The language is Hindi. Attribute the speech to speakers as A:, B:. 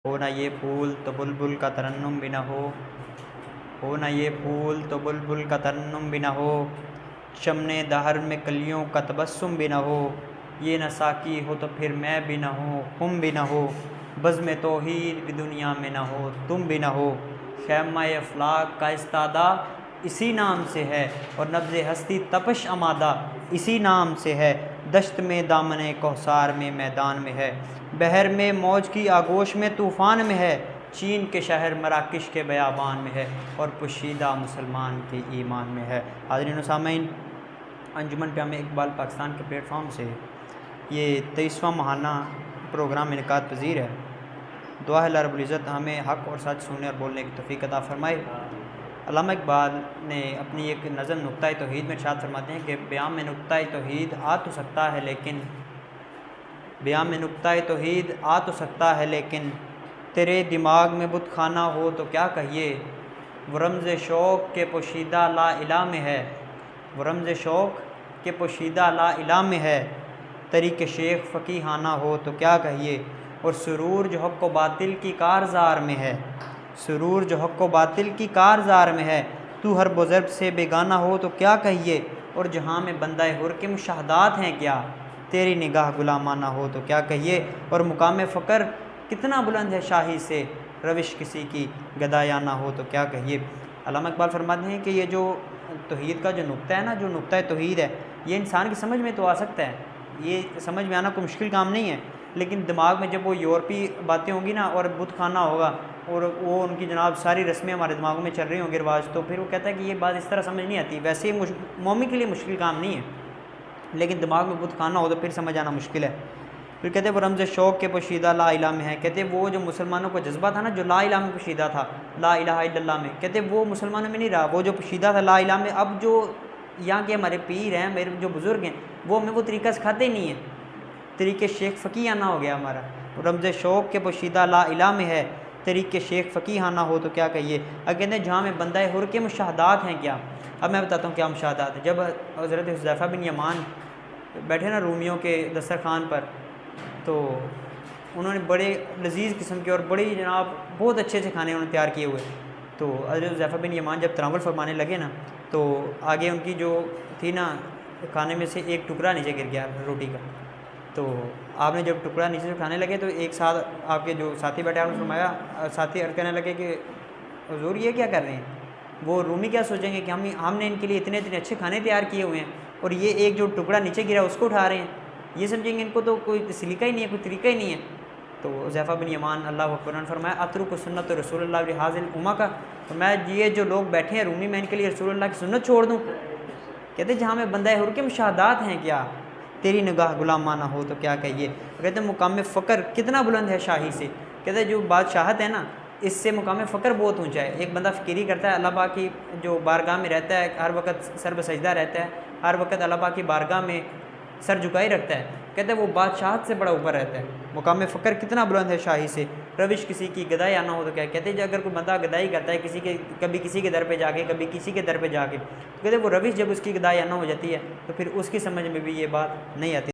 A: हो ना ये फूल तो बुलबुल का तरन्नुम भी न हो ना ये फूल तो बुलबुल का तरन्नुम भी न हो, शमने दहर में कलियों का तबस्सुम भी न हो, ये न साकी हो तो फिर मैं भी न हो, तुम भी न हो, बज़्म तौहीद भी दुनिया में न हो, तुम भी न हो, खैमा अफलाक का इस्तादा इसी नाम से है, और नब्ज़ हस्ती तपश अमादा इसी नाम से है, दश्त में दामन कौसार में मैदान में है, बहर में मौज की आगोश में तूफ़ान में है, चीन के शहर मराकश के बयाबान में है, और पुशीदा मुसलमान के ईमान में है। हाज़रीन व सामीन, अंजुमन जामे इकबाल पाकिस्तान के प्लेटफॉर्म से ये 23वां माहाना प्रोग्राम इनकाद पज़ीर है। दुआ है अल्लाह रब्बुल इज़्ज़त हमें हक़ और सच सुनने और बोलने की तौफ़ीक़ अता फ़रमाए। अल्लामा इकबाल ने अपनी एक नज़म नुक्ता-ए तौहीद में इरशाद फरमाते हैं कि बयान में नुक्ता-ए तौहीद आ तो सकता है लेकिन बयान में नुक्ता-ए तौहीद आ तो सकता है लेकिन तेरे दिमाग में बुत खाना हो तो क्या कहिए, वो रमज़ शौक़ के पोशीदा ला इला में है, वो रमज़ शौक़ के पोशीदा ला इला में है, तरीक़े शेख फ़कीहाना हो तो क्या कहिए, और सुरूर जो हक़ व बातिल की कारज़ार में है, सुरूर जो हक़ व बातिल की कारज़ार में है, तू हर बुज़ुर्ग से बेगाना हो तो क्या कहिए, और जहाँ में बंदा हुर के मुशाहदात हैं क्या, तेरी निगाह गुलामाना हो तो क्या कहिए, और मुकाम फ़क्र कितना बुलंद है शाही से, रविश किसी की गदायाना हो तो क्या कहिए। अल्लामा इकबाल फरमाते हैं कि ये जो तौहीद का जो नुक्ता है ना, जो नुक्ता तौहीद है, ये इंसान की समझ में तो आ सकता है, ये समझ में आना कोई मुश्किल काम नहीं है, लेकिन दिमाग में जब वो यूरोपीय बातें होंगी ना और बुत खाना होगा और वो उनकी जनाब सारी रस्में हमारे दिमागों में चल रही होंगी रिवाज, तो फिर वो कहता है कि ये बात इस तरह समझ नहीं आती। वैसे मोमिन के लिए मुश्किल काम नहीं है, लेकिन दिमाग में बुत खाना हो तो फिर समझ आना मुश्किल है। फिर कहते हैं वो रमज़ शौक़ के पोशीदा ला इला में है, कहते वो जो मुसलमानों का जज्बा था ना, जो ला इला में पोशीदा था, ला इलाहा इल्लल्लाह में, कहते वो मुसलमानों में नहीं रहा, वो जो पोशीदा था ला इला में, अब जो यहाँ के हमारे पीर हैं, मेरे जो बुज़ुर्ग हैं, वो हमें वो तरीक़ा सिखाते ही नहीं है, तरीक़े शेख फ़कीहाना हो गया हमारा। रमज़ शौक़ के पोशीदा ला इला में है, तरीक़े शेख फ़कीहाना हो तो क्या कहिए। अब कहते हैं जहाँ में बंदा हुर के मुशाहदात हैं क्या। अब मैं बताता हूँ क्या मुशाहदात है। जब हज़रत हुज़ैफ़ा बिन यमान बैठे ना रूमियों के दस्तरखान पर, तो उन्होंने बड़े लजीज़ किस्म के और बड़ी जनाब बहुत अच्छे अच्छे खाने उन्होंने तैयार किए हुए। तो हज़रत हुज़ैफ़ा बिन यमान जब तनावुल फरमाने लगे ना, तो आगे उनकी जो थी ना खाने में से एक टुकड़ा नीचे गिर गया रोटी का। तो आपने जब टुकड़ा नीचे से खाने लगे तो एक साथ आपके जो साथी बैठे आपने फरमाया, साथी अर्ज़ करने लगे कि हुज़ूर ये क्या कर रहे हैं, वो रूमी क्या सोचेंगे कि हमने इनके लिए इतने इतने अच्छे खाने तैयार किए हुए हैं और ये एक जो टुकड़ा नीचे गिरा उसको उठा रहे हैं, ये समझेंगे इनको तो कोई सलीका ही नहीं है, कोई तरीका ही नहीं है। तो हुज़ैफ़ा बिन यमान अल्लाह अकबर ने फरमाया अतरुक सुन्नत रसूलुल्लाह हाज़िल उम्मा का, तो मैं ये जो लोग बैठे हैं रूमी, मैं इनके लिए रसूलुल्लाह की सुन्नत छोड़ दूँ। कहते जहाँ में बंदा हुर के मुशाहदात हैं क्या, तेरी निगाह गुलामाना हो तो क्या कहिए। कहते मुकाम फ़क्र कितना बुलंद है शाही से, कहते जो बादशाहत है ना, इससे मुकाम फ़क्र बहुत ऊंचा है। एक बंदा फ़कीरी करता है, अल्लाह पाक की जो बारगाह में रहता है, हर वक्त सर बसजदा रहता है, हर वक्त अल्लाह पाक की बारगाह में सर झुकाई रखता है, कहते हैं वो बादशाहत से बड़ा ऊपर रहता है। मुकाम फ़क्र कितना बुलंद है शाही से, रविश किसी की गदाई आना हो तो क्या। कहते हैं अगर कोई बंदा गदाई करता है किसी के, कभी किसी के दर पे जाके, कभी किसी के दर पे जाके, तो कहते वो रविश जब उसकी गदाई आना हो जाती है तो फिर उसकी समझ में भी ये बात नहीं आती।